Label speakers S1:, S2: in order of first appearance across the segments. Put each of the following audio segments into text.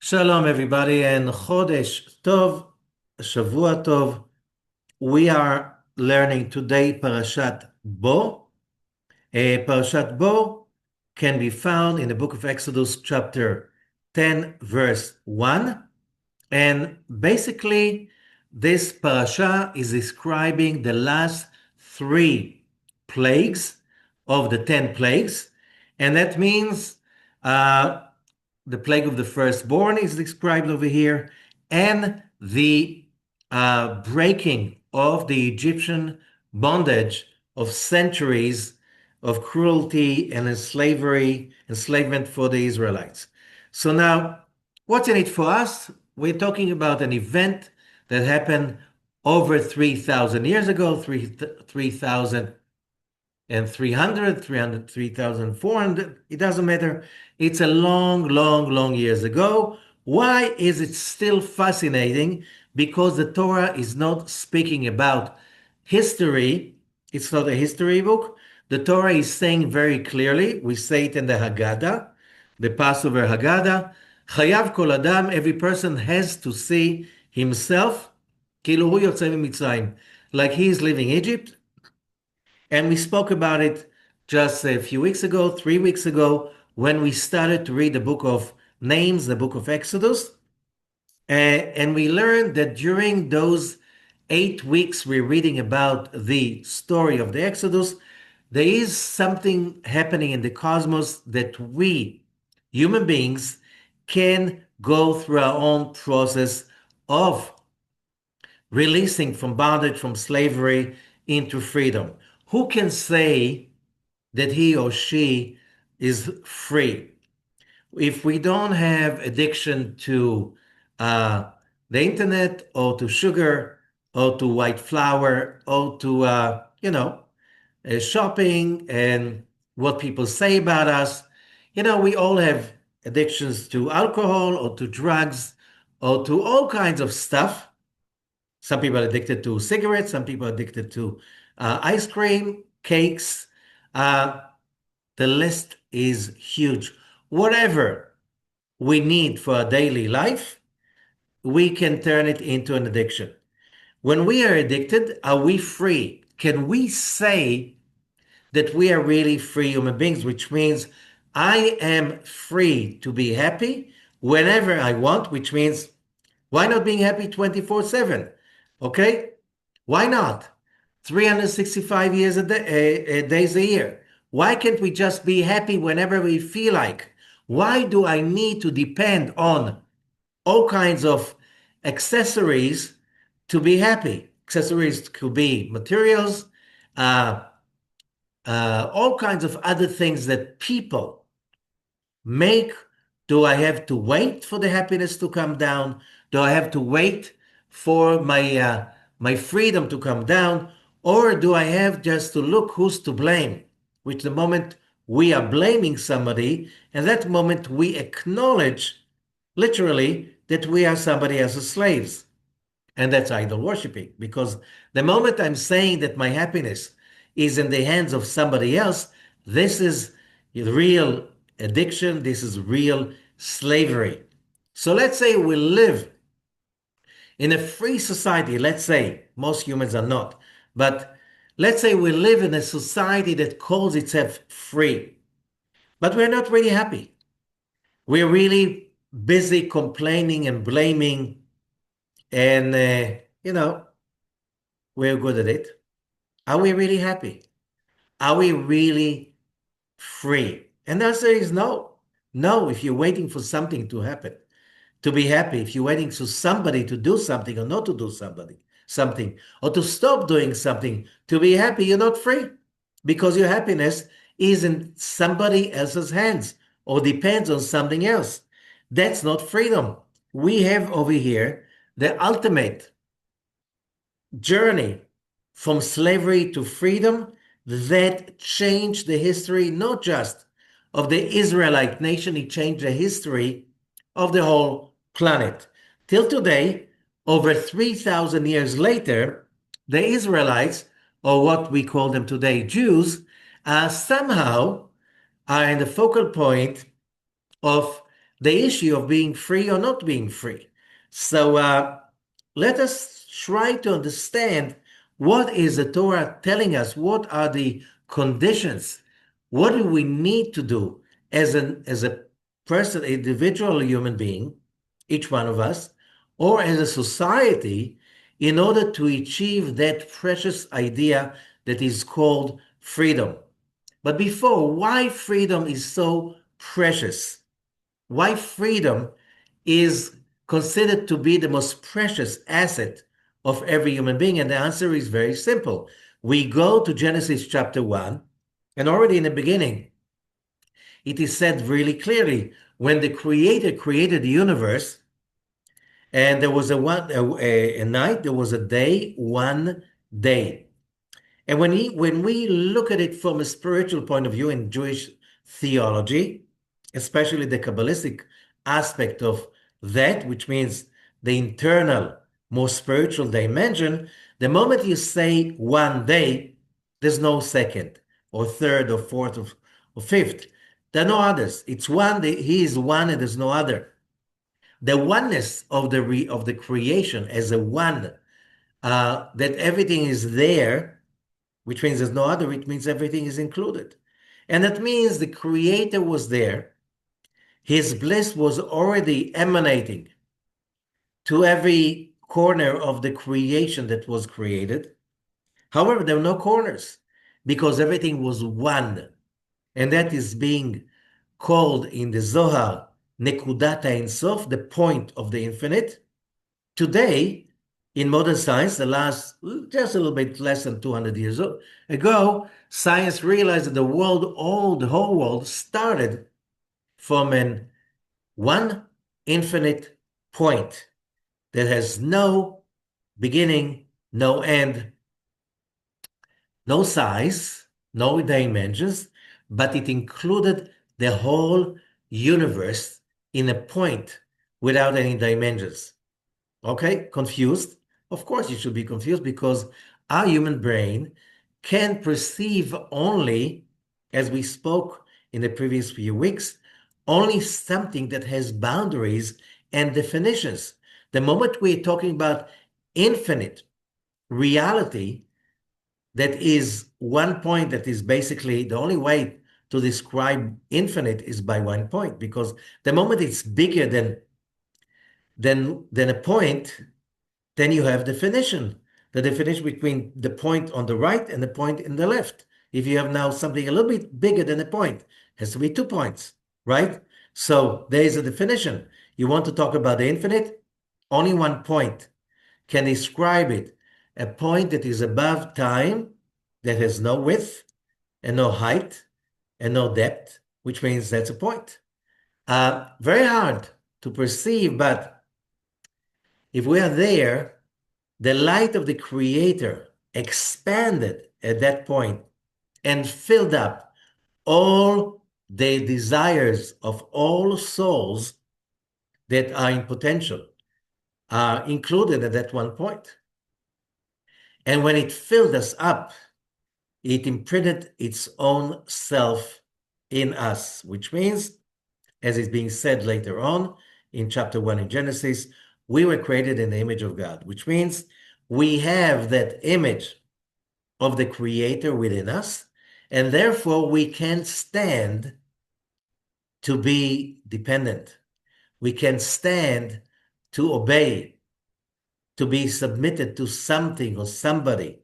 S1: Shalom, everybody, and Chodesh Tov, Shavua Tov. We are learning today Parashat Bo. Parashat Bo can be found in the book of Exodus, chapter 10, verse 1. And basically, this parasha is describing the last three plagues of the 10 plagues. And that means uh, the plague of the firstborn is described over here, and the breaking of the Egyptian bondage of centuries of cruelty and enslavement for the Israelites. So now, what's in it for us? We're talking about an event that happened over 3,000 years ago, 3,000 and 3,400, it doesn't matter. It's a long, long, long years ago. Why is it still fascinating? Because the Torah is not speaking about history. It's not a history book. The Torah is saying very clearly, we say it in the Haggadah, the Passover Haggadah, Chayav kol adam, every person has to see himself, כאילו הוא יוצא ממצרים, like he is leaving Egypt. And we spoke about it just a few weeks ago, 3 weeks ago, when we started to read the book of names, the book of Exodus. And we learned that during those 8 weeks we're reading about the story of the Exodus, there is something happening in the cosmos that we, human beings, can go through our own process of releasing from bondage, from slavery into freedom. Who can say that he or she is free? If we don't have addiction to the internet or to sugar or to white flour or to, shopping and what people say about us, we all have addictions to alcohol or to drugs or to all kinds of stuff. Some people are addicted to cigarettes. Some people are addicted to ice cream, cakes. The list is huge. Whatever we need for our daily life, we can turn it into an addiction. When we are addicted, are we free? Can we say that we are really free human beings, which means I am free to be happy whenever I want, which means why not being happy 24/7? Okay? Why not? 365 years days a year. Why can't we just be happy whenever we feel like? Why do I need to depend on all kinds of accessories to be happy? Accessories could be materials, uh, all kinds of other things that people make. Do I have to wait for the happiness to come down? Do I have to wait for my freedom to come down? Or do I have just to look who's to blame? Which the moment we are blaming somebody, and that moment we acknowledge literally that we are somebody else's slaves. And that's idol worshiping. Because the moment I'm saying that my happiness is in the hands of somebody else, this is real addiction. This is real slavery. So let's say we live in a free society. Let's say most humans are not, but let's say we live in a society that calls itself free, but we're not really happy. We're really busy complaining and blaming, and we're good at it. Are we really happy? Are we really free? And the answer is no. No, if you're waiting for something to happen, to be happy, if you're waiting for somebody to do something or not to do something, or to stop doing something to be happy, you're not free because your happiness is in somebody else's hands or depends on something else. That's not freedom. We have over here the ultimate journey from slavery to freedom that changed the history, not just of the Israelite nation, it changed the history of the whole planet. Till today, over 3,000 years later, the Israelites, or what we call them today, Jews, somehow are in the focal point of the issue of being free or not being free. So let us try to understand what is the Torah telling us, what are the conditions, what do we need to do as a person, individual human being, each one of us, or as a society, in order to achieve that precious idea that is called freedom. But before, why freedom is so precious? Why freedom is considered to be the most precious asset of every human being? And the answer is very simple. We go to Genesis chapter 1, and already in the beginning, it is said really clearly when the Creator created the universe, and there was a night, there was a day, one day. And when we look at it from a spiritual point of view in Jewish theology, especially the Kabbalistic aspect of that, which means the internal, more spiritual dimension, the moment you say one day, there's no second or third or fourth or fifth. There are no others. It's one. He is one, and there's no other. The oneness of the creation as a one, that everything is there, which means there's no other, it means everything is included. And that means the Creator was there. His bliss was already emanating to every corner of the creation that was created. However, there were no corners because everything was one. And that is being called in the Zohar, Nekudat Ein Sof, the point of the infinite. Today, in modern science, the last just a little bit less than 200 years ago, science realized that the whole world started from an one infinite point that has no beginning, no end, no size, no dimensions, but it included the whole universe in a point without any dimensions. Okay, confused? Of course you should be confused because our human brain can perceive only, as we spoke in the previous few weeks, only something that has boundaries and definitions. The moment we're talking about infinite reality, that is one point, that is basically the only way to describe infinite is by one point, because the moment it's bigger than a point, then you have definition. The definition between the point on the right and the point in the left. If you have now something a little bit bigger than a point, it has to be 2 points, right? So there is a definition. You want to talk about the infinite? Only one point can describe it. A point that is above time, that has no width and no height and no depth, which means that's a point. Very hard to perceive, but if we are there, the light of the Creator expanded at that point and filled up all the desires of all souls that are in potential, included at that one point. And when it filled us up, it imprinted its own self in us, which means, as is being said later on in chapter 1 in Genesis, we were created in the image of God, which means we have that image of the Creator within us, and therefore we can stand to be dependent. We can stand to obey, to be submitted to something or somebody.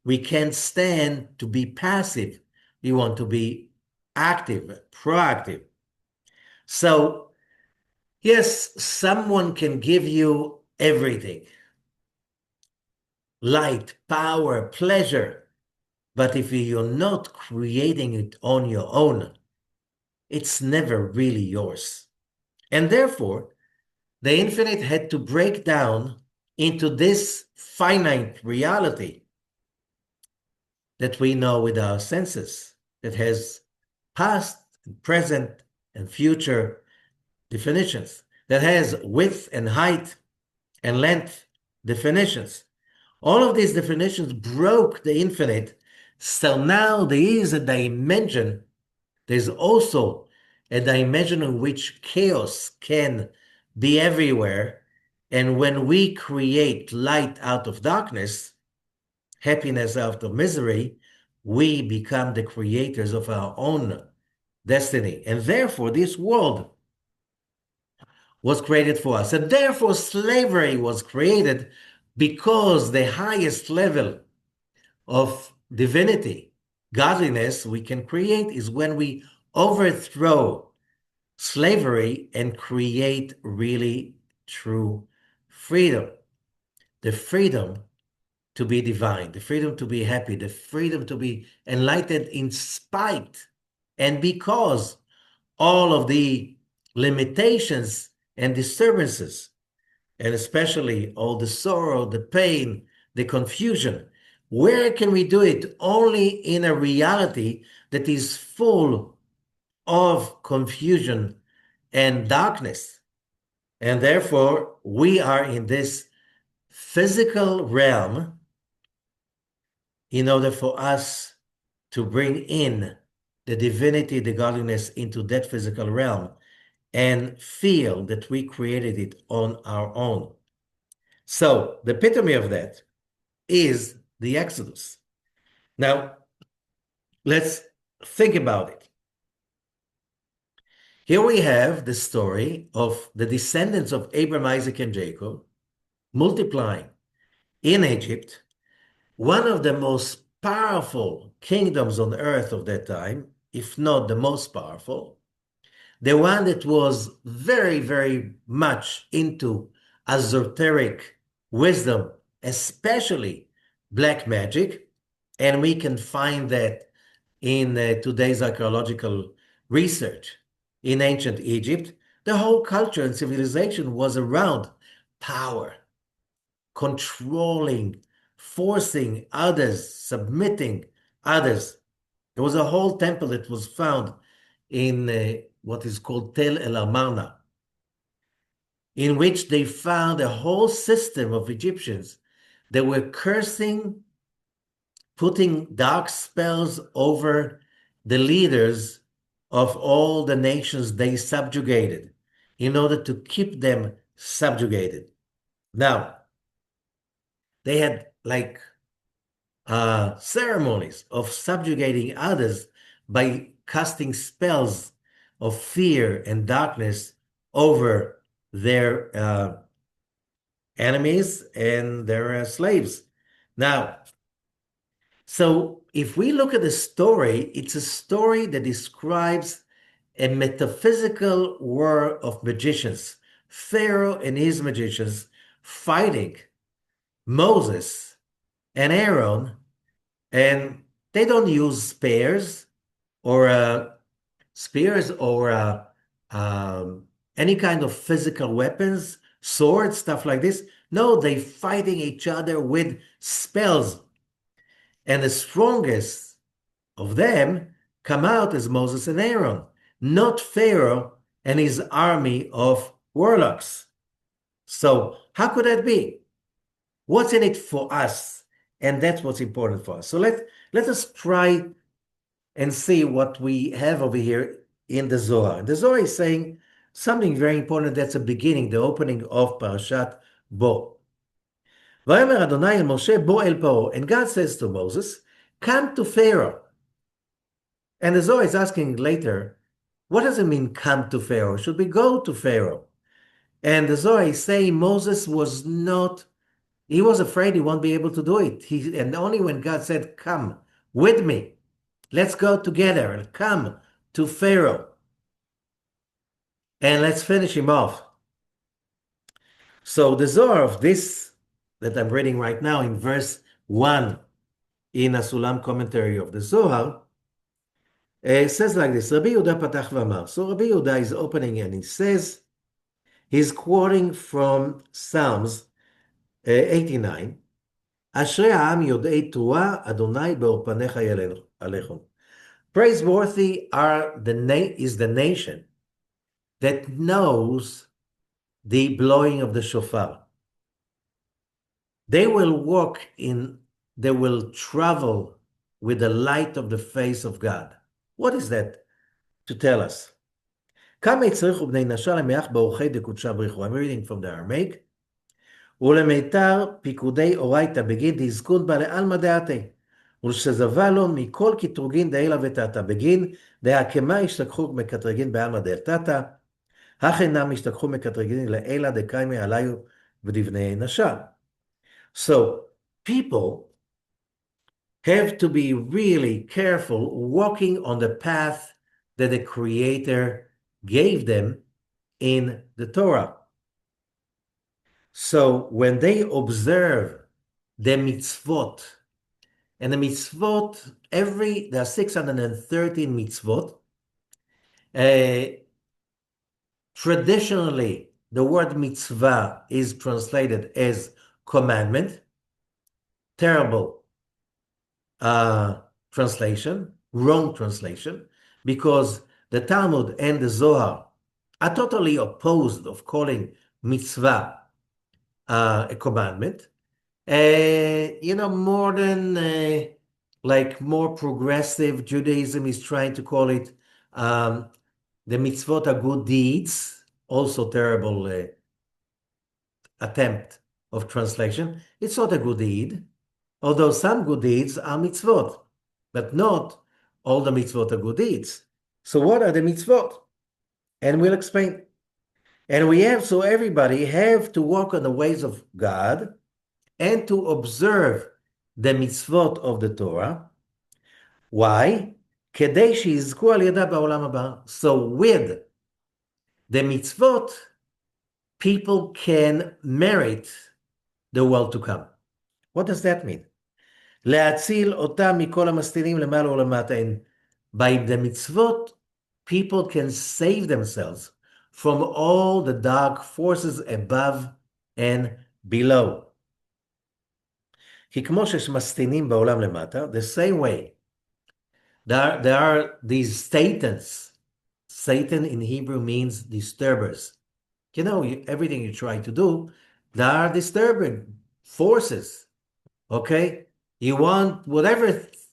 S1: We can't stand to be passive. We want to be active, proactive. So, yes, someone can give you everything: light, power, pleasure. But if you're not creating it on your own, it's never really yours. And therefore, the infinite had to break down into this finite reality that we know with our senses, that has past, and present, and future definitions, that has width and height and length definitions. All of these definitions broke the infinite. So now there is a dimension. There's also a dimension in which chaos can be everywhere. And when we create light out of darkness, happiness out of misery, we become the creators of our own destiny. And therefore, this world was created for us. And therefore, slavery was created because the highest level of divinity, godliness we can create is when we overthrow slavery and create really true freedom. The freedom to be divine, the freedom to be happy, the freedom to be enlightened in spite and because all of the limitations and disturbances, and especially all the sorrow, the pain, the confusion. Where can we do it? Only in a reality that is full of confusion and darkness. And therefore, we are in this physical realm in order for us to bring in the divinity, the godliness into that physical realm and feel that we created it on our own. So the epitome of that is the Exodus. Now, let's think about it. Here we have the story of the descendants of Abraham, Isaac, and Jacob multiplying in Egypt, one of the most powerful kingdoms on earth of that time, if not the most powerful, the one that was very, very much into esoteric wisdom, especially black magic. And we can find that in today's archaeological research. In ancient Egypt, the whole culture and civilization was around power, controlling, forcing others, submitting others. There was a whole temple that was found in what is called Tel El Amarna, in which they found a whole system of Egyptians that were cursing, putting dark spells over the leaders of all the nations they subjugated in order to keep them subjugated. Now, they had like ceremonies of subjugating others by casting spells of fear and darkness over their enemies and their slaves. Now, so if we look at the story, it's a story that describes a metaphysical war of magicians, Pharaoh and his magicians fighting Moses and Aaron, and they don't use spears or any kind of physical weapons, swords, stuff like this. No, they fighting each other with spells. And the strongest of them come out as Moses and Aaron, not Pharaoh and his army of warlocks. So how could that be? What's in it for us? And that's what's important for us. So let us try and see what we have over here in the Zohar. The Zohar is saying something very important. That's the beginning, the opening of Parashat Bo. ויאמר אדוני אל משה בוא אל פרעה. And God says to Moses, come to Pharaoh. And the Zohar is asking later, what does it mean come to Pharaoh? Should we go to Pharaoh? And the Zohar is saying Moses was not, he was afraid he won't be able to do it. And only when God said, come with me, let's go together and come to Pharaoh. And let's finish him off. So the Zohar of this that I'm reading right now in verse 1 in a Sulam commentary of the Zohar, says like this, Rabbi Yehuda patach v'amar. So Rabbi Yehuda is opening and he says, he's quoting from Psalms 89, Ashrei ha'am yodei Torah Adonai be'or panecha alechem. Praiseworthy is the nation that knows the blowing of the shofar. They will travel with the light of the face of God. What is that to tell us? כמה הצריכו בני נשה למח באורחי דקודשה בריחו. I'm reading from the Aramaic. ולמיתר פיקודי אורייתא בגין דזקון בה לעלמא דעתי. ולשזבה לו מכל קטרוגין דאילה ותתא בגין דהקמה השתכחו מקטרגין בעלמא דעתתא. אך אינם השתכחו מקטרגין לאילה דקיימי עליו ודבני נשה. So people have to be really careful walking on the path that the Creator gave them in the Torah. So when they observe the mitzvot, and the mitzvot, there are 613 mitzvot. Traditionally, the word mitzvah is translated as commandment. Terrible translation, wrong translation, because the Talmud and the Zohar are totally opposed of calling mitzvah a commandment. Modern, like more progressive Judaism is trying to call it the mitzvot are good deeds, also terrible attempt of translation. It's not a good deed, although some good deeds are mitzvot, but not all the mitzvot are good deeds. So what are the mitzvot? And we'll explain. And so everybody have to walk on the ways of God and to observe the mitzvot of the Torah. Why? כדי שיזכו על ידה בעולם הבא. So with the mitzvot, people can merit the world to come. What does that mean? להציל אותם מכל המסתינים למעלה ולמטה. And by the mitzvot, people can save themselves from all the dark forces above and below. כי כמו שיש מסתינים בעולם למטה, the same way, there are these satans. Satan in Hebrew means disturbers. Everything you try to do, there are disturbing forces, okay? You want,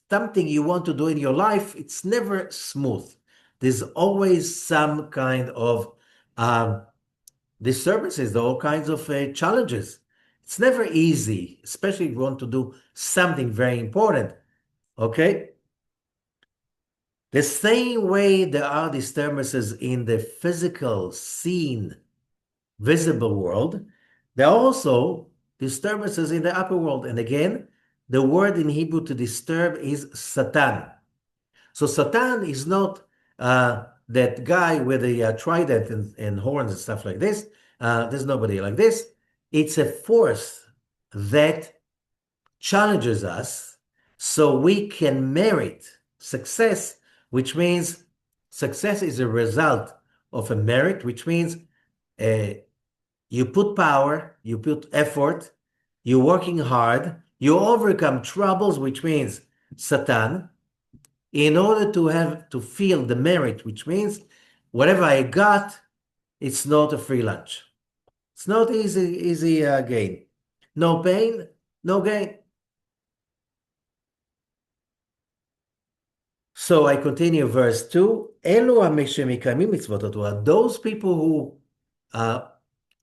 S1: something you want to do in your life, it's never smooth. There's always some kind of disturbances, all kinds of challenges. It's never easy, especially if you want to do something very important, okay? The same way there are disturbances in the physical, seen, visible world, there are also disturbances in the upper world. And again, the word in Hebrew to disturb is Satan. So Satan is not that guy with a trident and horns and stuff like this. There's nobody like this. It's a force that challenges us so we can merit success, which means success is a result of a merit, which means you put power, you put effort, you're working hard, you overcome troubles, which means Satan, in order to feel the merit, which means whatever I got, it's not a free lunch. It's not easy gain. No pain, no gain. So I continue verse 2. Those people who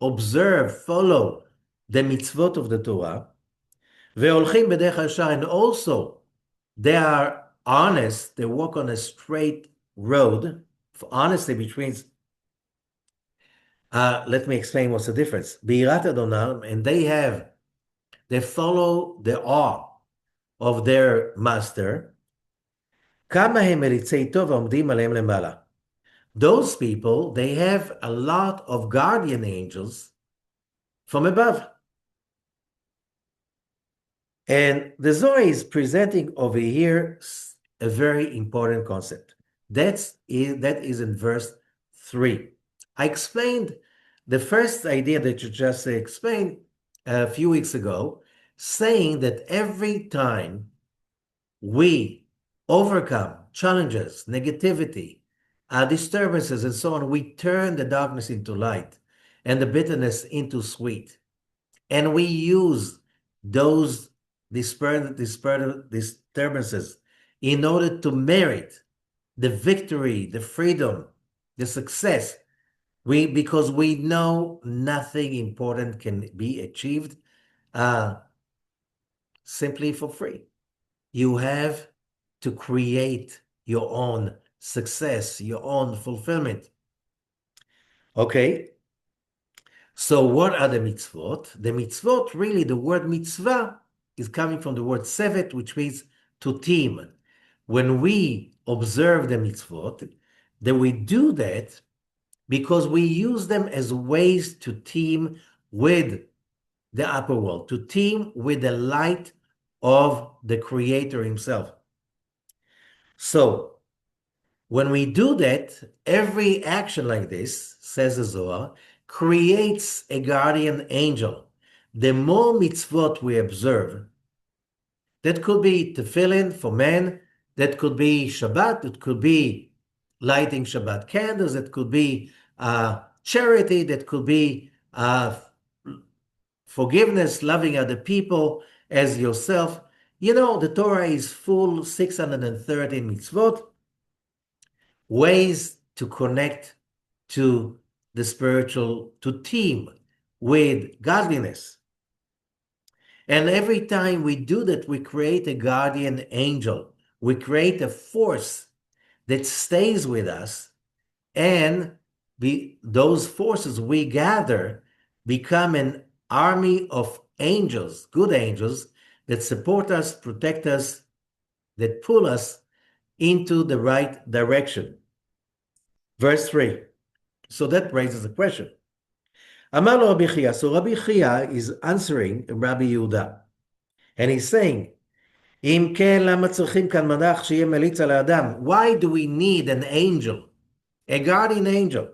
S1: observe, follow the mitzvot of the Torah, and also they are honest, they walk on a straight road. Honesty, which means, let me explain what's the difference. And they follow the awe of their master. Those people, they have a lot of guardian angels from above. And the Zohar is presenting over here a very important concept. That is in verse 3. I explained the first idea that you just explained a few weeks ago, saying that every time we overcome challenges, negativity, disturbances, and so on, we turn the darkness into light and the bitterness into sweet. And we use those disturbances in order to merit the victory, the freedom, the success Because we know nothing important can be achieved simply for free. You have to create your own success, your own fulfillment. Okay, so what are the mitzvot? The mitzvot, really, the word mitzvah is coming from the word sevet, which means to team. When we observe the mitzvot, then we do that because we use them as ways to team with the upper world, to team with the light of the Creator himself. So when we do that, every action like this, says the Zohar, creates a guardian angel. The more mitzvot we observe, that could be tefillin for men, that could be Shabbat, it could be lighting Shabbat candles, it could be charity, that could be forgiveness, loving other people as yourself. You know, the Torah is full 613 mitzvot, ways to connect to the spiritual, to team with godliness. And every time we do that, we create a guardian angel. We create a force that stays with us, and those forces we gather become an army of angels, good angels, that support us, protect us, that pull us into the right direction. Verse 3. So that raises a question. Amar lo Rabbi Chia. So Rabbi Chia is answering Rabbi Yehuda, and he's saying, Im ken lama tzrichim kan malach sheyeh melitz al adam. Why do we need an angel, a guardian angel?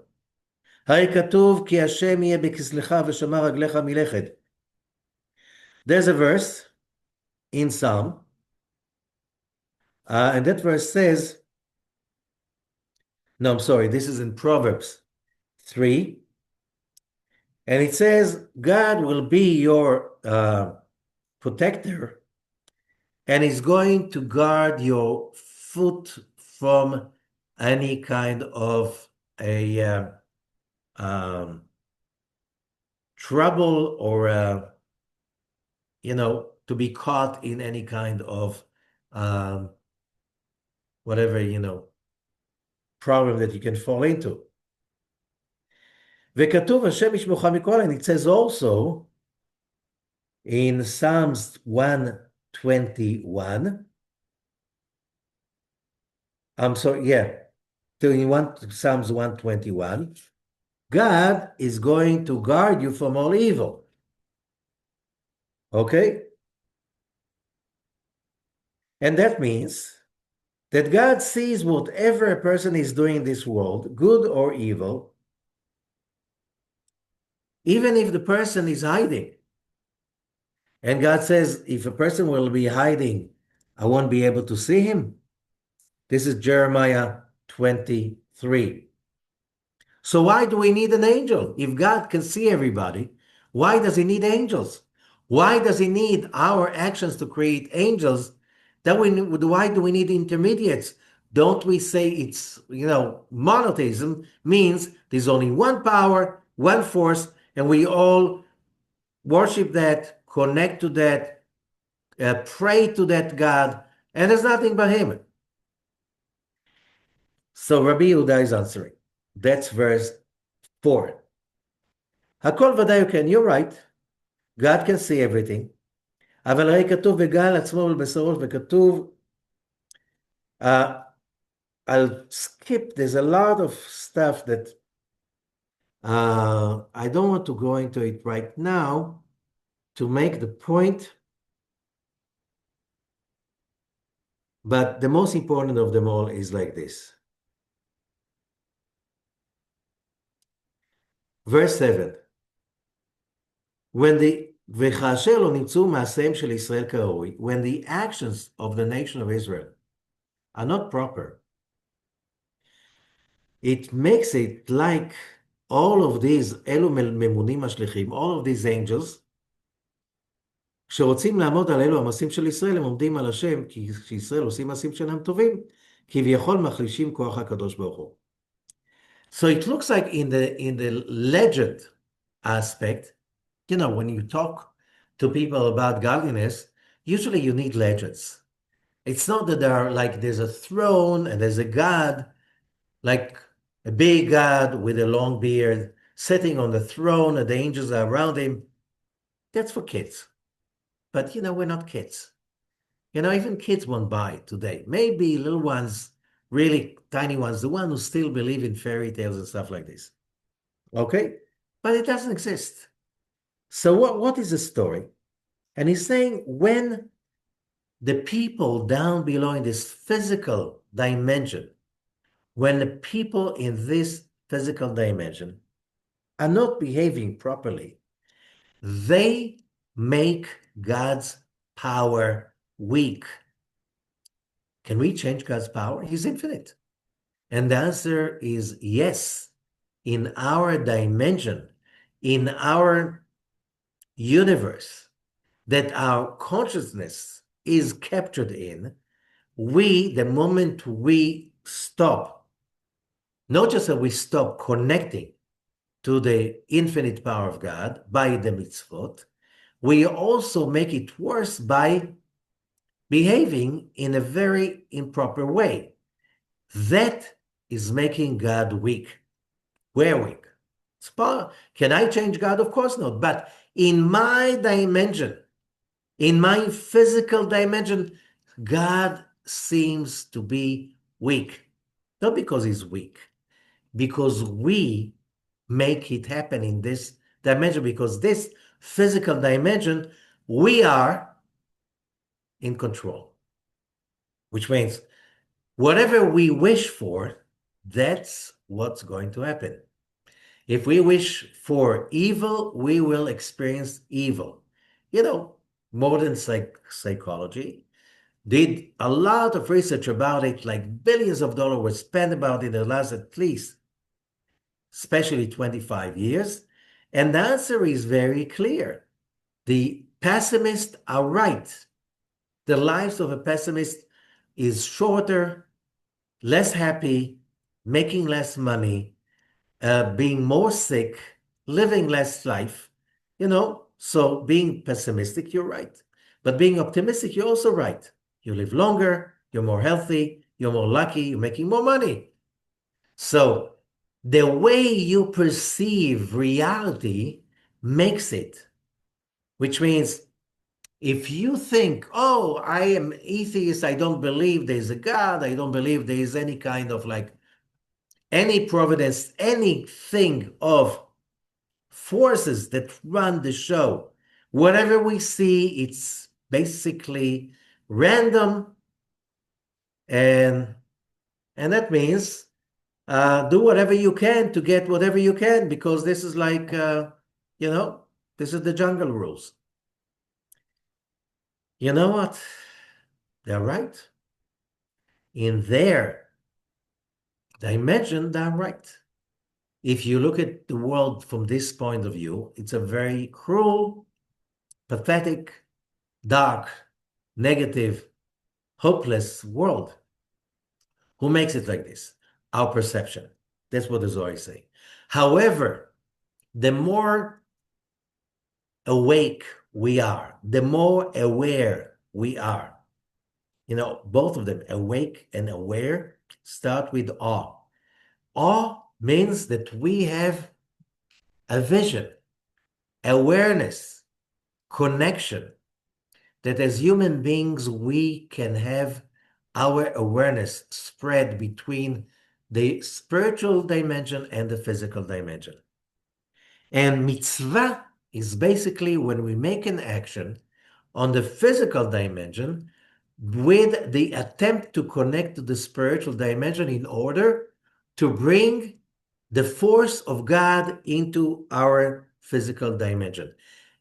S1: הרי כתוב כי השם יהיה בכסלך ושמר רגליך מלכת. There's a verse in Psalm, and that verse says, no, I'm sorry, this is in Proverbs 3, and it says, God will be your protector, and he's going to guard your foot from any kind of a trouble or, to be caught in any kind of whatever, problem that you can fall into. וכתוב השם ישמורך מכל, and it says also in Psalms 121, I'm sorry, yeah, Psalms 121, God is going to guard you from all evil. Okay? And that means that God sees whatever a person is doing in this world, good or evil, even if the person is hiding. And God says, if a person will be hiding, I won't be able to see him. This is Jeremiah 23. So why do we need an angel? If God can see everybody, why does he need angels? Why does he need our actions to create angels? Why do we need intermediates? Don't we say it's, monotheism means there's only one power, one force, and we all worship that, connect to that, pray to that God, and there's nothing but him. So Rabbi Yehuda is answering. That's verse 4. Hakol v'day can, you're right. God can see everything. אבל הרי כתוב וגאל עצמו ולבשרו וכתוב, I'll skip, there's a lot of stuff that I don't want to go into it right now to make the point, but the most important of them all is like this. Verse 7. When the actions of the nation of Israel are not proper, it makes it like all of these all of these angels, שרוצים לעמוד על אלו המעשים של ישראל, הם עומדים על השם, כי כשישראל עושים מעשים שאינם טובים, כביכול מחלישים כוח הקדוש ברוך הוא. So it looks like in the legend aspect, when you talk to people about godliness, usually you need legends. It's not that there's a throne and there's a God, like a big God with a long beard sitting on the throne and the angels are around him. That's for kids. But we're not kids. Even kids won't buy it today. Maybe little ones, really tiny ones, the ones who still believe in fairy tales and stuff like this. Okay? But it doesn't exist. So what is the story? And he's saying when the people down below in this physical dimension, when the people in this physical dimension are not behaving properly, they make God's power weak. Can we change God's power? He's infinite. And the answer is yes. In our dimension, in our universe that our consciousness is captured in, the moment we stop, not just that we stop connecting to the infinite power of God by the mitzvot, we also make it worse by behaving in a very improper way. That is making God weak. We're weak. Can I change God? Of course not. But in my dimension, in my physical dimension, God seems to be weak. Not because he's weak, because we make it happen in this dimension, because this physical dimension, we are in control, which means whatever we wish for, that's what's going to happen. If we wish for evil, we will experience evil. Modern psychology did a lot of research about it, like billions of dollars were spent about it in the last at least, especially 25 years. And the answer is very clear. The pessimists are right. The lives of a pessimist is shorter, less happy, making less money, being more sick, living less life, So being pessimistic, you're right. But being optimistic, you're also right. You live longer, you're more healthy, you're more lucky, you're making more money. So the way you perceive reality makes it, which means if you think, oh, I am atheist, I don't believe there's a God, I don't believe there is any kind of any providence, anything of forces that run the show. Whatever we see, it's basically random, and that means do whatever you can to get whatever you can, because this is this is the jungle rules. You know what? They're right. In their dimension, they're right. If you look at the world from this point of view, it's a very cruel, pathetic, dark, negative, hopeless world. Who makes it like this? Our perception. That's what the Zohar is saying. However, the more awake we are, the more aware we are. Both of them, awake and aware, start with awe. Awe means that we have a vision, awareness, connection, that as human beings, we can have our awareness spread between the spiritual dimension and the physical dimension. And mitzvah is basically when we make an action on the physical dimension with the attempt to connect to the spiritual dimension in order to bring the force of God into our physical dimension.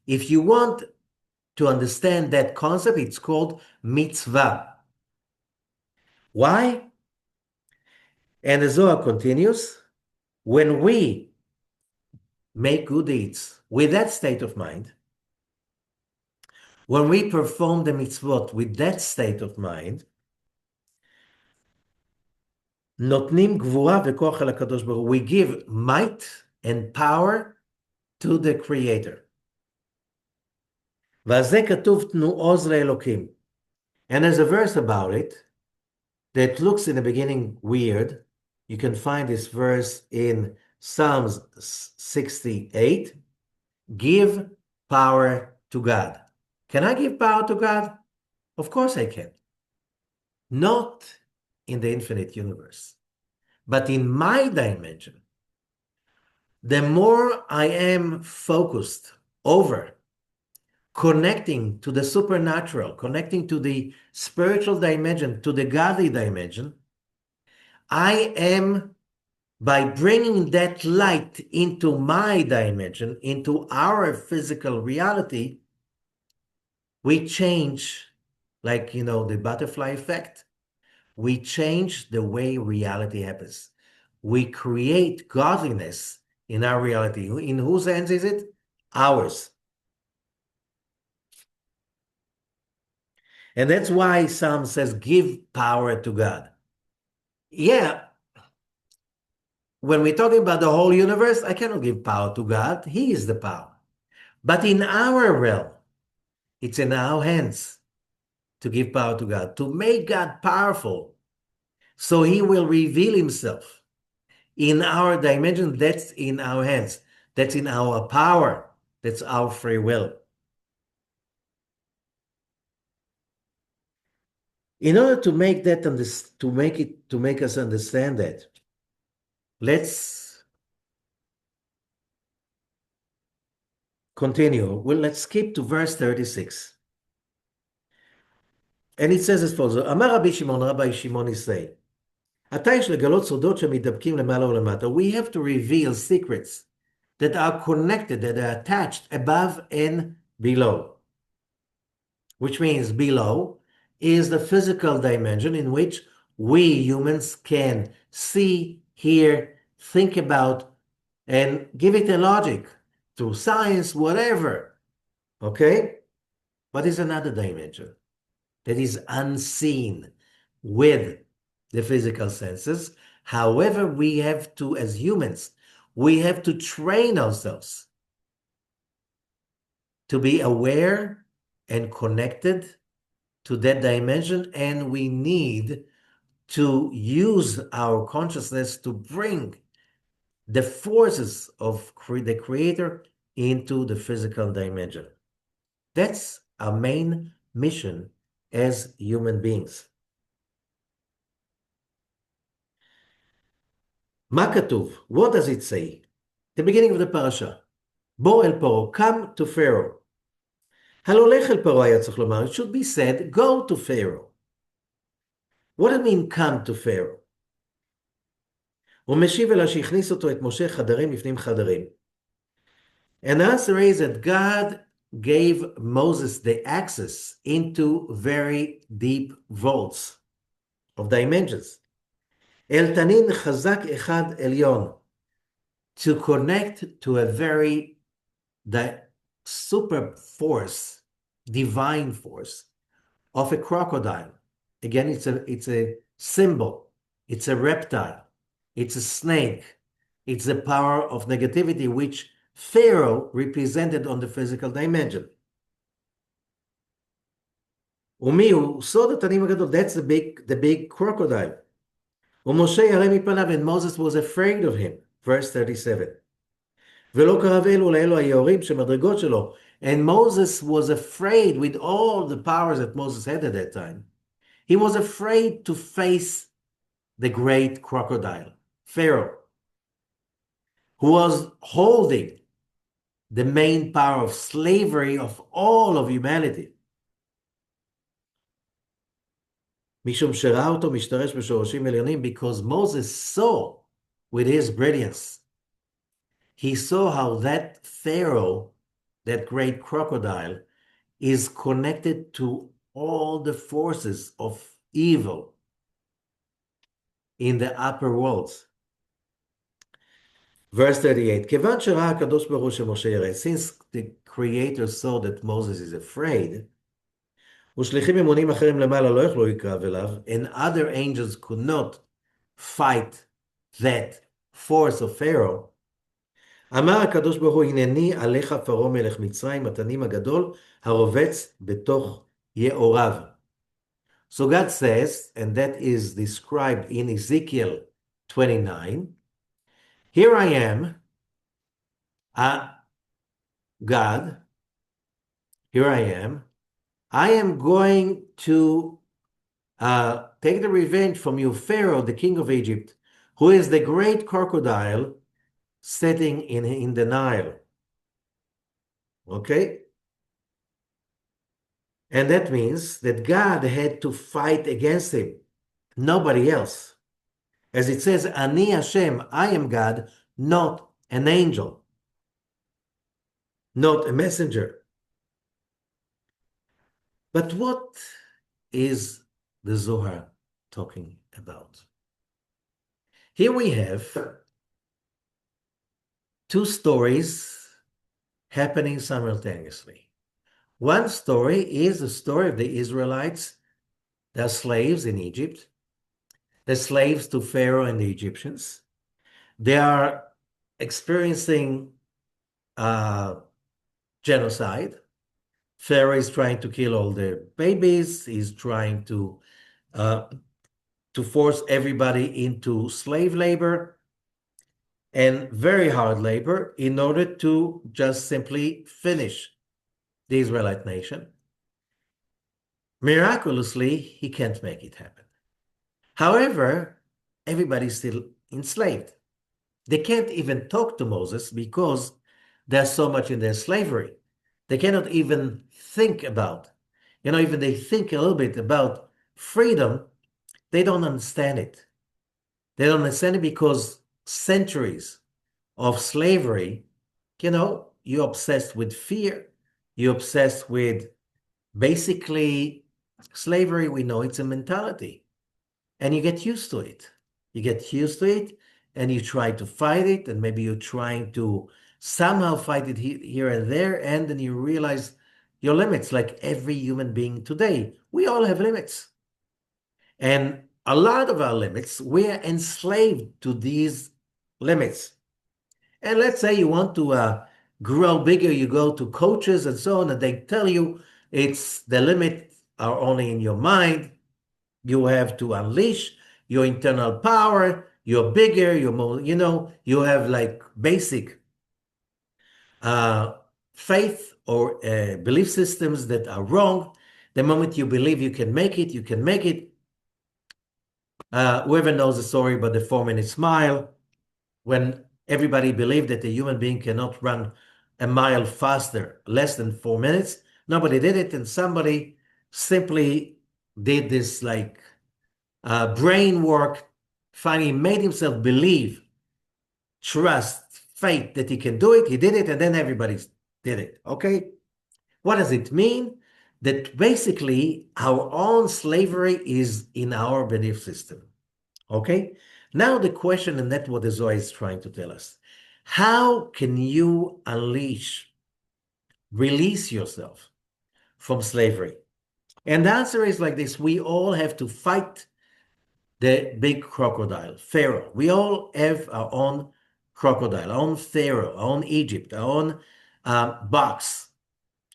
S1: If you want to understand that concept, it's called mitzvah. Why? And the Zohar continues, when we make good deeds with that state of mind, when we perform the mitzvot with that state of mind, נותנים גבורה וכוח על הקדוש ברוך הוא. We give might and power to the creator. ועל זה כתוב תנו עוז לאלוקים. And there's a verse about it that looks in the beginning weird. You can find this verse in Psalms 68. Give power to God. Can I give power to God? Of course I can. Not in the infinite universe, but in my dimension. The more I am focused over connecting to the supernatural, connecting to the spiritual dimension, to the godly dimension, I am, by bringing that light into my dimension, into our physical reality, we change, like, the butterfly effect. We change the way reality happens. We create godliness in our reality. In whose hands is it? Ours. And that's why Psalm says, give power to God. Yeah, when we're talking about the whole universe, I cannot give power to God. He is the power. But in our realm, it's in our hands to give power to God, to make God powerful, so he will reveal himself in our dimension. That's in our hands. That's in our power. That's our free will. In order to make that to make us understand that, let's continue. Well, let's skip to verse 36. And it says as follows, אמר רבי שמעון, רבי שמעון ישראל, עתה יש לגלות סודות שמתדבקים למעלה ולמטה. We have to reveal secrets that are connected, that are attached above and below. Which means below is the physical dimension in which we humans can see, hear, think about, and give it a logic through science, whatever. Okay? But there's another dimension that is unseen with the physical senses. However, we have to, as humans, we have to train ourselves to be aware and connected to that dimension, and we need to use our consciousness to bring the forces of the Creator into the physical dimension. That's our main mission as human beings. מה כתוב? What does it say? The beginning of the parasha. בוא אל פרעה, come to Pharaoh. הלא לך אל פרעה היה צריך לומר, it should be said, go to Pharaoh. What does it mean, come to Pharaoh? הוא משיב אלא שהכניס אותו את משה חדרים לפנים חדרים. And the answer is that God gave Moses the access into very deep vaults of dimensions. אל תנין חזק אחד עליון, to connect to a very super force, divine force of a crocodile. Again, it's a symbol. It's a reptile. It's a snake. It's the power of negativity, which Pharaoh represented on the physical dimension. ומיהו? סוד התנים הגדול. That's the big crocodile. ומשה ירא מפניו, and Moses was afraid of him. Verse 37. ולא קרב אלו לאלו היורים שמדרגות שלו. And Moses was afraid with all the powers that Moses had at that time. He was afraid to face the great crocodile, Pharaoh, who was holding the main power of slavery of all of humanity. משום שראה אותו משתרש בשורשים עליונים, because Moses saw with his brilliance, he saw how that Pharaoh, that great crocodile, is connected to all the forces of evil in the upper worlds. Verse 38, כיוון שראה הקדוש ברוך הוא שמשה ירא, since the Creator saw that Moses is afraid, ושליחים אמונים אחרים למעלה לא יכלו לקרב אליו, and other angels could not fight that force of Pharaoh, אמר הקדוש ברוך הוא, הנני עליך פרעה מלך מצרים, התנים הגדול, הרובץ בתוך יאוריו. So God says, and that is described in Ezekiel 29, here I am, God, here I am going to take the revenge from you, Pharaoh, the king of Egypt, who is the great crocodile sitting in the Nile. Okay? And that means that God had to fight against him, nobody else. As it says, Ani Hashem, I am God, not an angel, not a messenger. But what is the Zohar talking about? Here we have two stories happening simultaneously. One story is the story of the Israelites. They're slaves in Egypt. They're slaves to Pharaoh and the Egyptians. They are experiencing genocide. Pharaoh is trying to kill all the babies. He's trying to force everybody into slave labor and very hard labor in order to just simply finish the Israelite nation. Miraculously, he can't make it happen. However, everybody's still enslaved. They can't even talk to Moses because they're so much in their slavery. They cannot even think about, even they think a little bit about freedom, they don't understand it. They don't understand it because centuries of slavery, you're obsessed with fear. You're obsessed with basically slavery. We know it's a mentality. And you get used to it. You get used to it and you try to fight it, and maybe you're trying to somehow fight it here and there, and then you realize your limits, like every human being today. We all have limits. And a lot of our limits, we're enslaved to these limits. And let's say you want to grow bigger, you go to coaches and so on, and they tell you it's the limits are only in your mind. You have to unleash your internal power. You're bigger, you're more, you have like basic faith or belief systems that are wrong. The moment you believe you can make it, you can make it. Whoever knows the story about the 4-minute smile, when everybody believed that a human being cannot run a mile faster, less than 4 minutes, nobody did it, and somebody simply did this like brain work, finally made himself believe, trust, faith that he can do it. He did it, and then everybody did it. Okay? What does it mean? That basically our own slavery is in our belief system. Okay? Now the question, and that's what the Zohar is trying to tell us. How can you release yourself from slavery? And the answer is like this. We all have to fight the big crocodile, Pharaoh. We all have our own crocodile, our own Pharaoh, our own Egypt, our own box,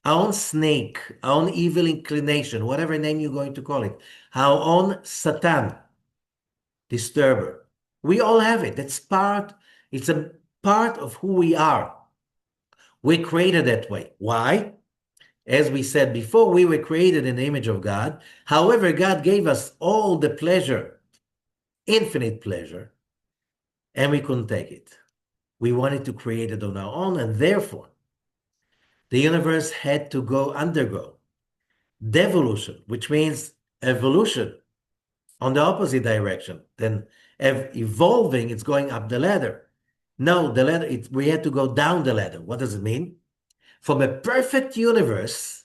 S1: our own snake, our own evil inclination, whatever name you're going to call it, our own Satan, disturber. We all have it. It's a part of who we are. We're created that way. Why? As we said before, we were created in the image of God. However, God gave us all the pleasure, infinite pleasure, and we couldn't take it. We wanted to create it on our own, and therefore, the universe had to undergo devolution, which means evolution on the opposite direction. Then evolving, it's going up the ladder. No, the ladder, we had to go down the ladder. What does it mean? From a perfect universe,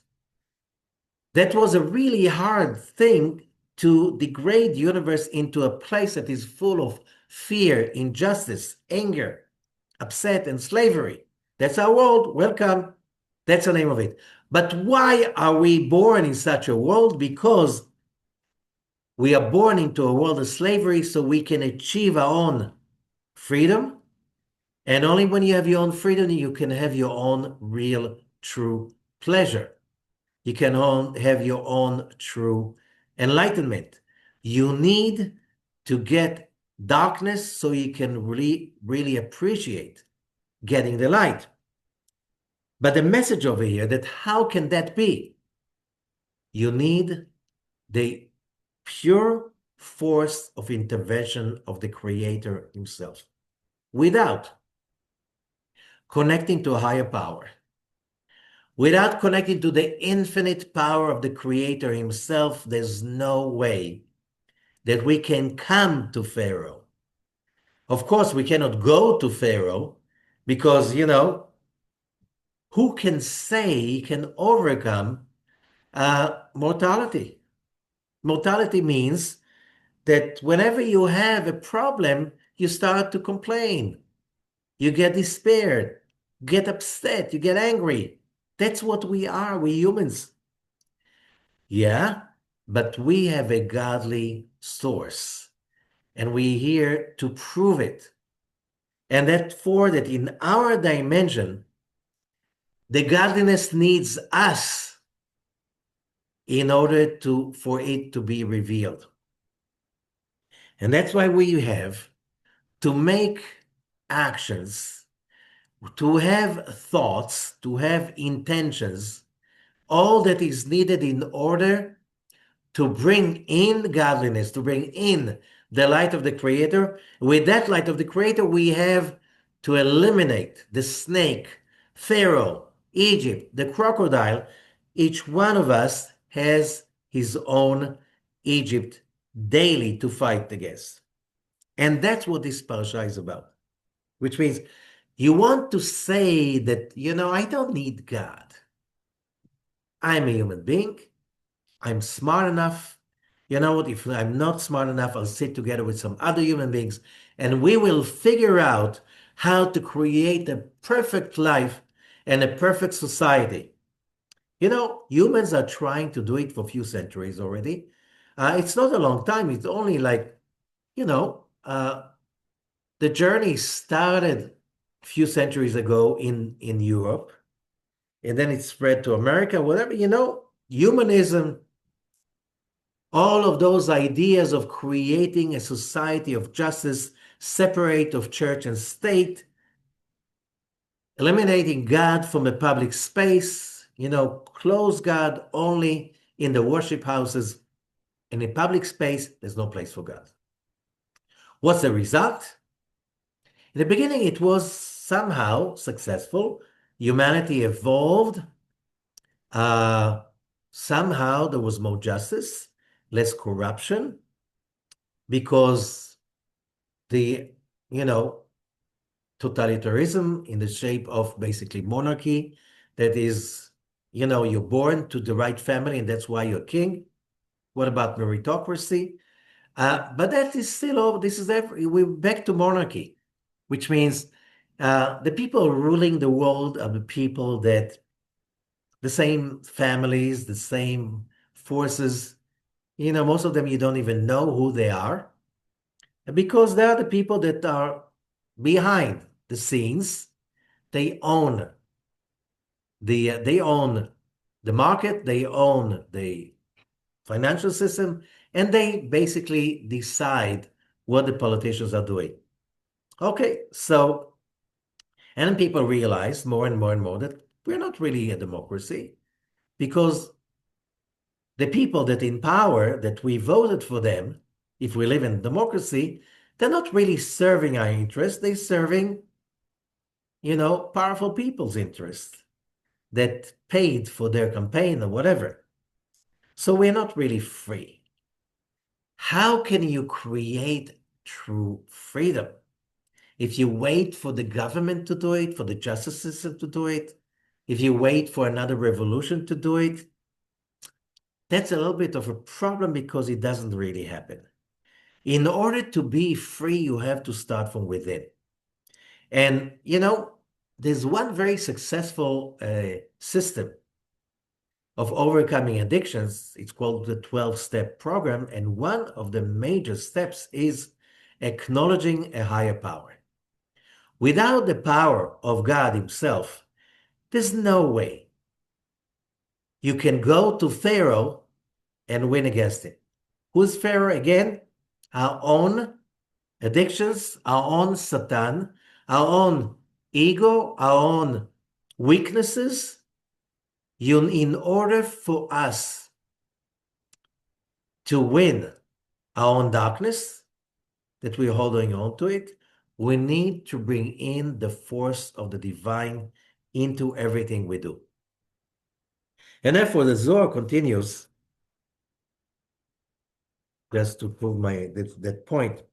S1: that was a really hard thing to degrade the universe into a place that is full of fear, injustice, anger, upset, and slavery. That's our world. Welcome. That's the name of it. But why are we born in such a world? Because We are born into a world of slavery so we can achieve our own freedom. And only when you have your own freedom, you can have your own real, true pleasure. You can have your own true enlightenment. You need to get darkness so you can really appreciate getting the light. But the message over here that how can that be? You need the pure force of intervention of the Creator himself without connecting to a higher power, without connecting to the infinite power of the Creator himself. There's no way that we can come to Pharaoh. Of course, we cannot go to Pharaoh because, who can say he can overcome mortality? Mortality means that whenever you have a problem, you start to complain. You get despaired, get upset, you get angry. That's what we are, we humans. Yeah, but we have a godly source, and we're here to prove it. And that in our dimension, the godliness needs us in order for it to be revealed. And that's why we have to make actions, to have thoughts, to have intentions, all that is needed in order to bring in godliness, to bring in the light of the Creator. With that light of the Creator, we have to eliminate the snake, Pharaoh, Egypt, the crocodile. Each one of us has his own Egypt daily to fight against. And that's what this parasha is about, which means you want to say that, I don't need God. I'm a human being. I'm smart enough. You know what? If I'm not smart enough, I'll sit together with some other human beings and we will figure out how to create a perfect life and a perfect society. Humans are trying to do it for a few centuries already. It's not a long time. It's only like, the journey started a few centuries ago in Europe, and then it spread to America, whatever, humanism, all of those ideas of creating a society of justice, separate of church and state, eliminating God from the public space, close God only in the worship houses. In a public space, there's no place for God. What's the result? In the beginning, it was somehow successful. Humanity evolved. Uh, Somehow there was more justice, less corruption, because the, totalitarianism in the shape of basically monarchy, that is, you're born to the right family and that's why you're king. What about meritocracy? But that is still all, we're back to monarchy, which means the people ruling the world are the people that, the same families, the same forces, most of them you don't even know who they are, because they are the people that are behind the scenes. They own the market, they own the financial system, and they basically decide what the politicians are doing. Okay, so, and then people realize more and more and more that we're not really a democracy, because the people that in power, that we voted for them, if we live in democracy, they're not really serving our interests. They're serving, powerful people's interests that paid for their campaign or whatever. So we're not really free. How can you create true freedom? If you wait for the government to do it, for the justice system to do it, if you wait for another revolution to do it, that's a little bit of a problem because it doesn't really happen. In order to be free, you have to start from within. And, there's one very successful system of overcoming addictions. It's called the 12-step program. And one of the major steps is acknowledging a higher power. Without the power of God himself, there's no way you can go to Pharaoh and win against him. Who's Pharaoh again? Our own addictions, our own Satan, our own ego, our own weaknesses. In order for us to win our own darkness, that we're holding on to it, we need to bring in the force of the divine into everything we do. And therefore, the Zohar continues, just to prove that point.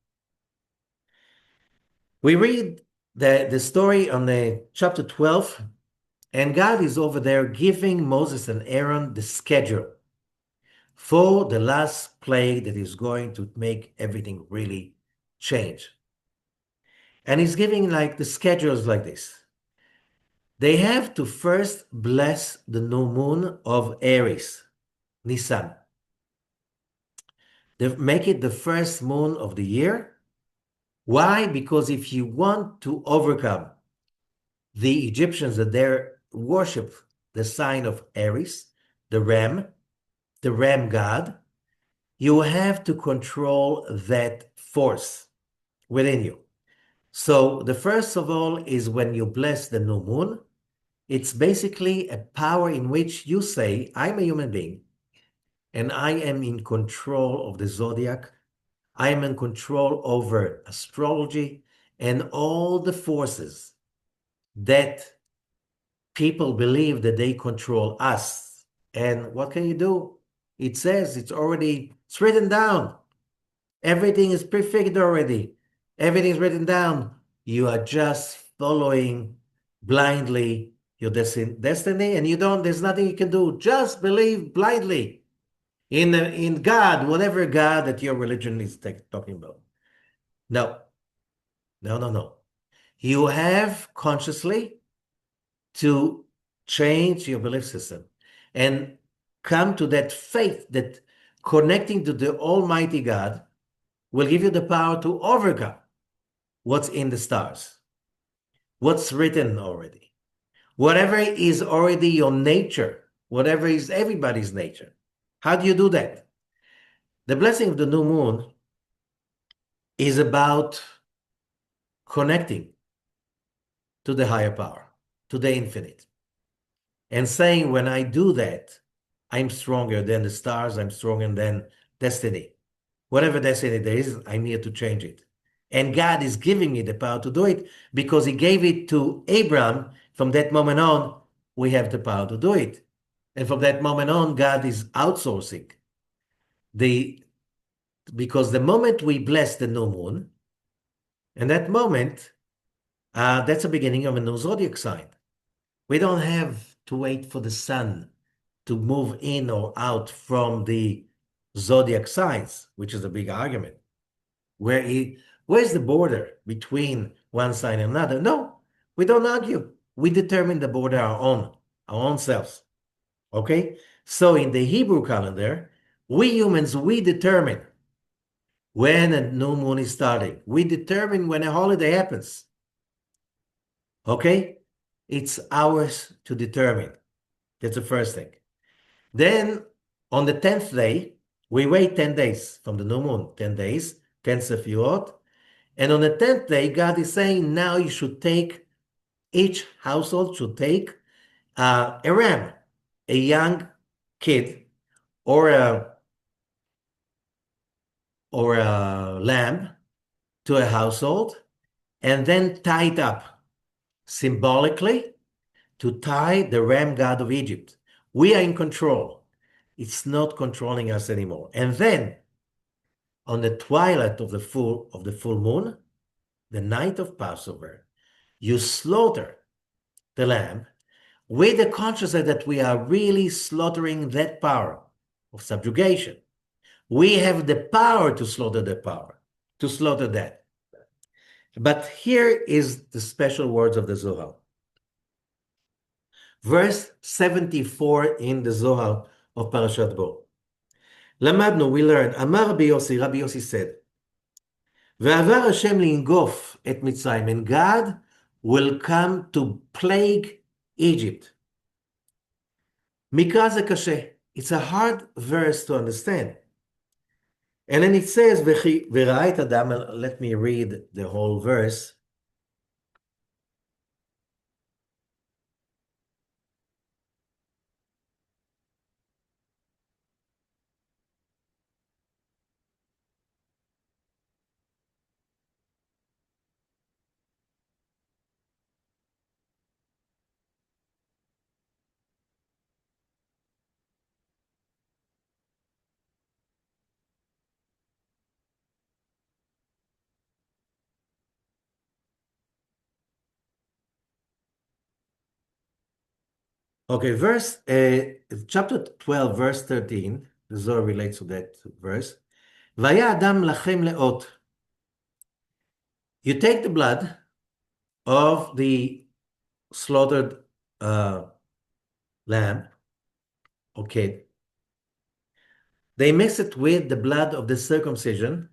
S1: We read the story on the chapter 12, and God is over there giving Moses and Aaron the schedule for the last plague that is going to make everything really change. And he's giving like the schedules like this. They have to first bless the new moon of Aries, Nisan. They make it the first moon of the year. Why? Because if you want to overcome the Egyptians that they worship the sign of Aries, the ram god, you have to control that force within you. So the first of all is when you bless the new moon, it's basically a power in which you say, I'm a human being, and I am in control of the zodiac. I am in control over astrology and all the forces that people believe that they control us. And what can you do? It says it's written down. Everything is prefigured already. Everything is written down. You are just following blindly your destiny, and there's nothing you can do. Just believe blindly in God, whatever God that your religion is talking about. No. You have consciously to change your belief system and come to that faith that connecting to the Almighty God will give you the power to overcome what's in the stars, what's written already, whatever is already your nature, whatever is everybody's nature. How do you do that? The blessing of the new moon is about connecting to the higher power, to the infinite, and saying, when I do that, I'm stronger than the stars, I'm stronger than destiny. Whatever destiny there is, I'm here to change it. And God is giving me the power to do it because he gave it to Abraham. From that moment on, we have the power to do it. And from that moment on, God is outsourcing because the moment we bless the new moon, and that moment, that's the beginning of a new zodiac sign. We don't have to wait for the sun to move in or out from the zodiac signs, which is a big argument. Where's the border between one sign and another? No, we don't argue. We determine the border our own selves. Okay? So in the Hebrew calendar, we humans, we determine when a new moon is starting. We determine when a holiday happens. Okay? It's ours to determine. That's the first thing. Then on the 10th day, we wait 10 days from the new moon, 10 days, 10 Sefirot. And on the 10th day, God is saying, now you should take, each household should take a ram, a young kid, or a lamb to a household, and then tie it up symbolically to tie the ram god of Egypt. We are in control. It's not controlling us anymore. And then on the twilight of the full moon, the night of Passover, you slaughter the lamb with the consciousness that we are really slaughtering that power of subjugation. We have the power to slaughter that. But here is the special words of the Zohar. Verse 74 in the Zohar of Parashat Bo. למדנו, we learned, אמר רבי יוסי said, ועבר השם לנגוף את מצרים, and God will come to plague Egypt. מקרא זה קשה. It's a hard verse to understand. And then it says, וראה את אדם, let me read the whole verse. Okay, chapter 12, verse 13, the Zohar relates to that verse. והיה אדם לכם לאות. You take the blood of the slaughtered lamb, okay. They mix it with the blood of the circumcision.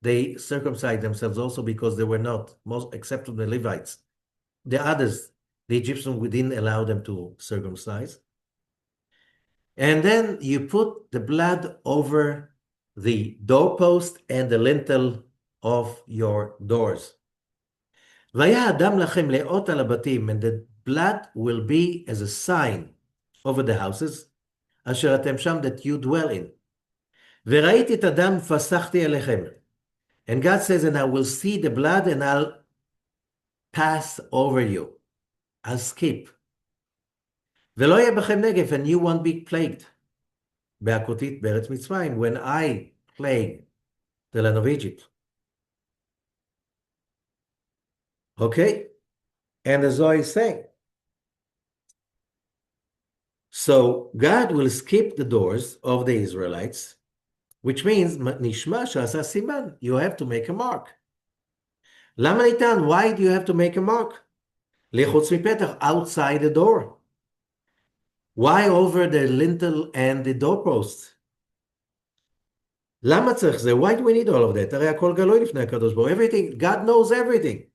S1: They circumcised themselves also because they were not, most except for the Levites. The others, the Egyptians, we didn't allow them to circumcise. And then you put the blood over the doorpost and the lintel of your doors. והיה אדם לכם לאות על הבתים, and the blood will be as a sign over the houses, אשר אתם שם that you dwell in. וראיתי את הדם פסחתי עליכם. And God says, and I will see the blood and I'll pass over you. I'll skip. ולא יהיה בכם נגף, and you won't be plagued. בהכותית בארץ מצרים, when I plague the land of Egypt. Okay? And as I say, so God will skip the doors of the Israelites, which means, nishma shasa siman, you have to make a mark. למה ניתן? Why do you have to make a mark? לחוץ מפתח, outside the door. Why over the lintel and the doorpost? למה צריך זה? Why do we need all of that? הרי הכל גלוי לפני הקדוש ברוך הוא. Everything, God knows everything.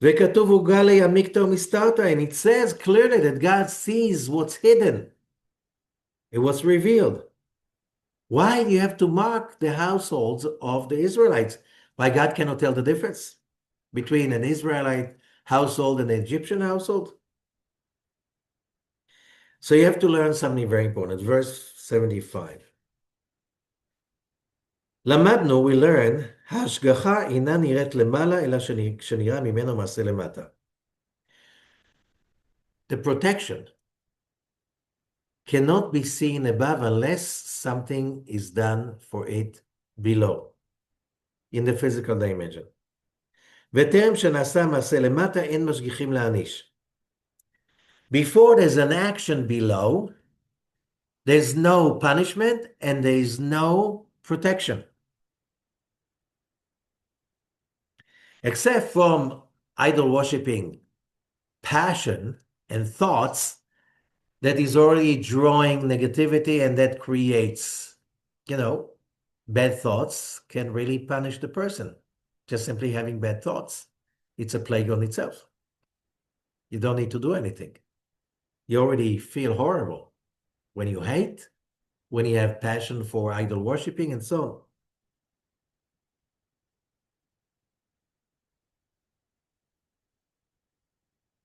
S1: וכתוב הוא גלי המקטע ומסתרתא, and it says clearly that God sees what's hidden and what's revealed. Why do you have to mark the households of the Israelites? Why God cannot tell the difference between an Israelite household and an Egyptian household? So you have to learn something very important. Verse 75. למדנו, we learn, ההשגחה אינה נראית למעלה, אלא שנראה ממנו מעשה למטה. The protection cannot be seen above unless something is done for it below, in the physical dimension. וטרם שנעשה מעשה למטה, אין משגיחים להעניש. Before there's an action below, there's no punishment and there's no protection. Except from idol-worshipping passion and thoughts that is already drawing negativity and that creates, bad thoughts can really punish the person. Just simply having bad thoughts. It's a plague on itself. You don't need to do anything. You already feel horrible when you hate, when you have passion for idol-worshipping and so on.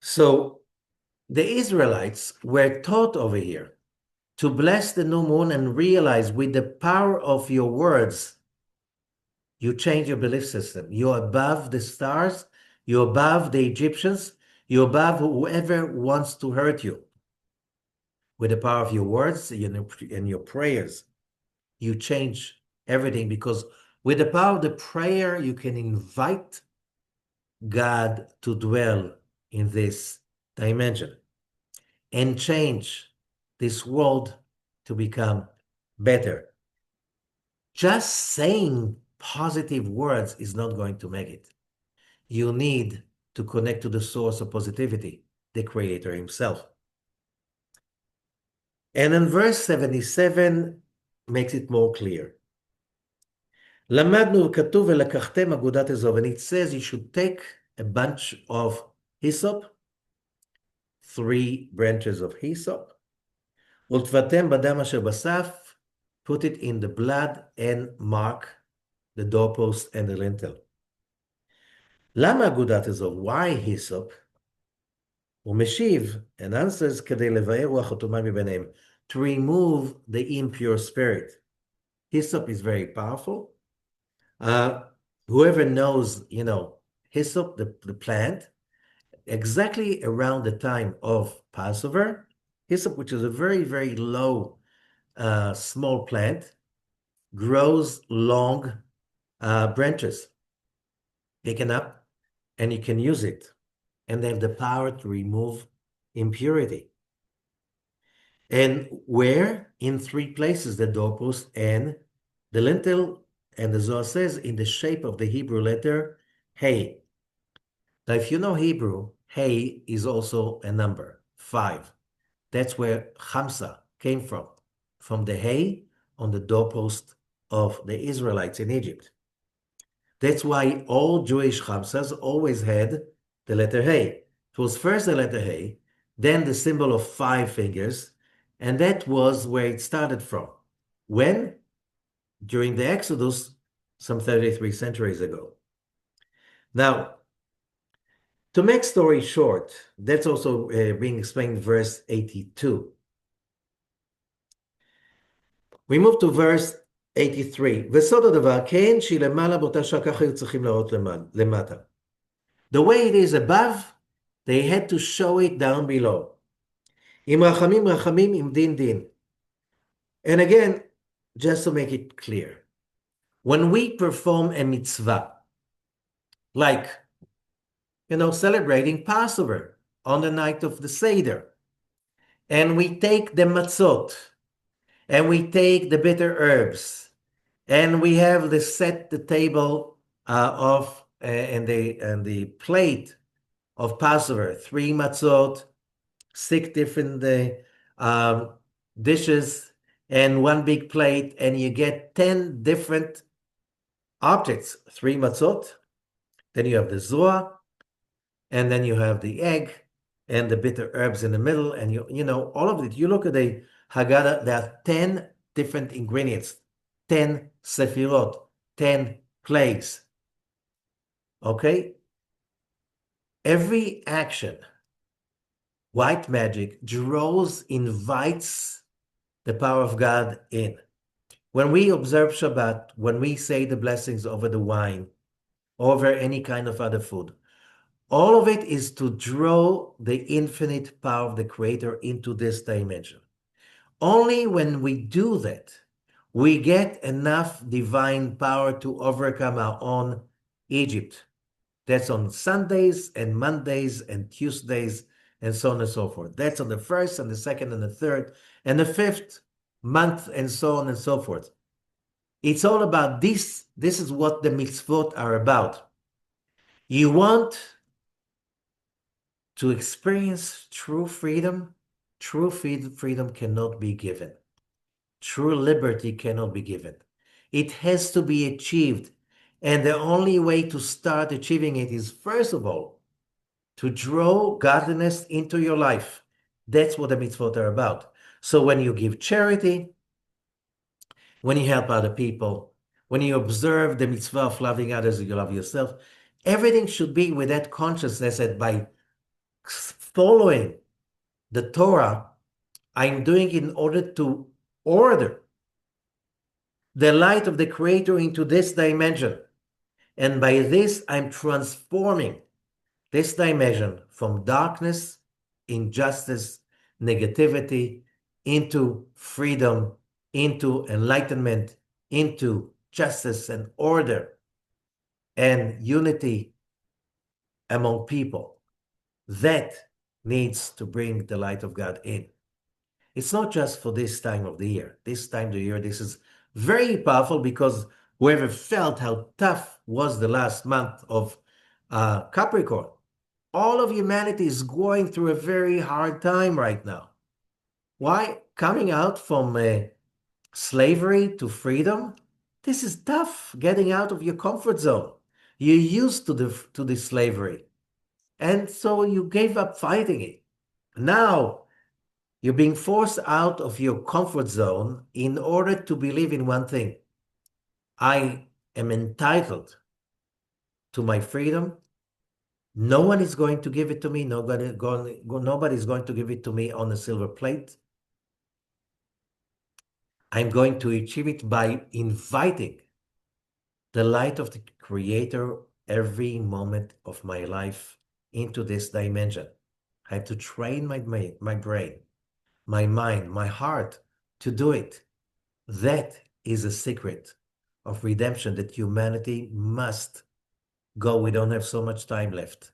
S1: So the Israelites were taught over here to bless the new moon and realize with the power of your words, you change your belief system. You're above the stars, you're above the Egyptians, you're above whoever wants to hurt you. With the power of your words and your prayers, you change everything, because with the power of the prayer, you can invite God to dwell in this dimension and change this world to become better. Just saying positive words is not going to make it. You need to connect to the source of positivity. the Creator himself. And in verse 77 makes it more clear. למדנו כתוב ולקחתם אגודת אזוב, and it says you should take a bunch of hyssop, 3 branches of hyssop, ולטבעתם בדם אשר בסף, put it in the blood and mark the doorpost and the lintel. למה אגודת אזוב? Why hyssop? הוא משיב and answers כדי לבאר רוח חתומה מביניהם, to remove the impure spirit. Hyssop is very powerful. Whoever knows, hyssop, the plant, exactly around the time of Passover, hyssop, which is a very, very low, small plant, grows long branches, taken up, and you can use it. And they have the power to remove impurity. And where? In 3 places, the doorpost and the lintel, and the Zohar says, in the shape of the Hebrew letter, Hey. Now, if you know Hebrew, Hey is also a number, 5. That's where Chamsa came from the Hey on the doorpost of the Israelites in Egypt. That's why all Jewish Chamsas always had the letter Hey. It was first the letter Hey, then the symbol of 5 fingers, and that was where it started from. When? During the Exodus, some 33 centuries ago. Now, to make story short, that's also being explained in verse 82. We move to verse 83. וסוד הדבר, כן, שהיא למעלה באותה שעה ככה היו צריכים להראות למטה. The way it is above, they had to show it down below. עם רחמים רחמים, עם דין דין. And again, just to make it clear, when we perform a mitzvah, like, celebrating Passover on the night of the Seder, and we take the matzot, and we take the bitter herbs, and we have set the table and the plate of Passover, 3 matzot, 6 different dishes, and 1 big plate, and you get 10 different objects, 3 matzot, then you have the Zohar, and then you have the egg and the bitter herbs in the middle, and all of it. You look at the Haggadah, there are 10 different ingredients, 10 sefirot, 10 plagues. Okay? Every action, white magic, invites the power of God in. When we observe Shabbat, when we say the blessings over the wine, over any kind of other food, all of it is to draw the infinite power of the Creator into this dimension. Only when we do that, we get enough divine power to overcome our own Egypt. That's on Sundays and Mondays and Tuesdays and so on and so forth. That's on the 1st and the 2nd and the 3rd and the 5th month and so on and so forth. It's all about this. This is what the mitzvot are about. You want to experience true freedom. True freedom cannot be given. True liberty cannot be given. It has to be achieved. And the only way to start achieving it is, first of all, to draw godliness into your life. That's what the mitzvot are about. So when you give charity, when you help other people, when you observe the mitzvah of loving others as you love yourself, everything should be with that consciousness that by following the Torah, I'm doing it in order to order the light of the Creator into this dimension. And by this, I'm transforming this dimension from darkness, injustice, negativity, into freedom, into enlightenment, into justice and order and unity among people. That needs to bring the light of God in. It's not just for this time of the year. This time of the year, this is very powerful because whoever felt how tough was the last month of Capricorn, All of humanity is going through a very hard time right now. Why? Coming out from slavery to freedom, this is tough, getting out of your comfort zone. You're used to the slavery. And so you gave up fighting it. Now you're being forced out of your comfort zone in order to believe in one thing. I am entitled to my freedom. No one is going to give it to me. Nobody's going to give it to me on a silver plate. I'm going to achieve it by inviting the light of the Creator every moment of my life into this dimension. I have to train my brain, my mind, my heart to do it. That is a secret of redemption that humanity must go. We don't have so much time left.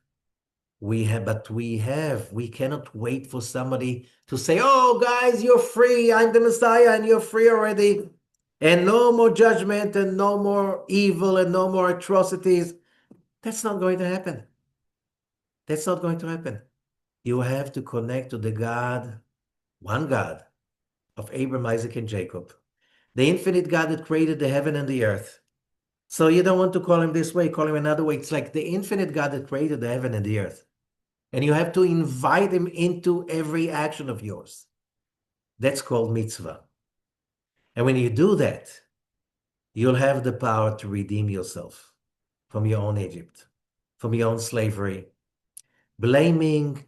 S1: We cannot wait for somebody to say, oh, guys, you're free. I'm the Messiah and you're free already. And no more judgment and no more evil and no more atrocities. That's not going to happen. That's not going to happen. You have to connect to the God, one God of Abraham, Isaac, and Jacob, the infinite God that created the heaven and the earth. So you don't want to call him this way, call him another way. It's like the infinite God that created the heaven and the earth. And you have to invite him into every action of yours. That's called mitzvah. And when you do that, you'll have the power to redeem yourself from your own Egypt, from your own slavery. Blaming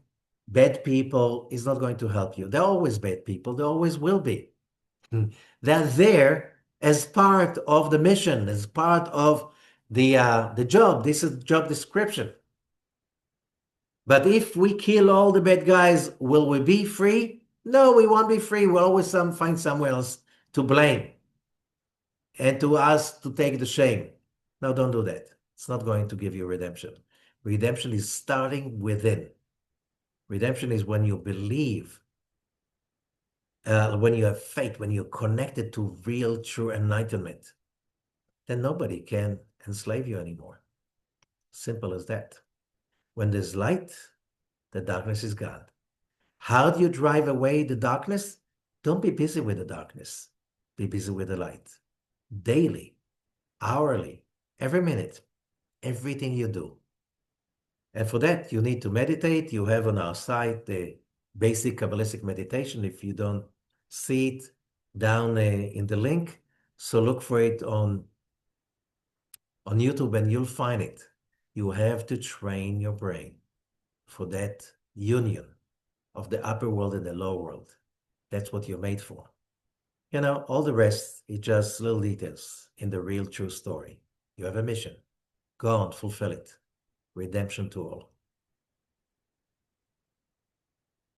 S1: bad people is not going to help you. They're always bad people. There always will be. They're there as part of the mission, as part of the job. This is job description. But if we kill all the bad guys, will we be free? No, we won't be free. We'll always find somewhere else to blame and to us to take the shame. No, don't do that. It's not going to give you redemption. Redemption is starting within. Redemption is when you believe, when you have faith, when you're connected to real, true enlightenment, then nobody can enslave you anymore. Simple as that. When there's light, the darkness is gone. How do you drive away the darkness? Don't be busy with the darkness. Be busy with the light. Daily, hourly, every minute, everything you do. And for that, you need to meditate. You have on our site the basic Kabbalistic meditation. If you don't see it down in the link, so look for it on YouTube and you'll find it. You have to train your brain for that union of the upper world and the lower world. That's what you're made for. You know, all the rest is just little details in the real true story. You have a mission. Go on, fulfill it. Redemption to all.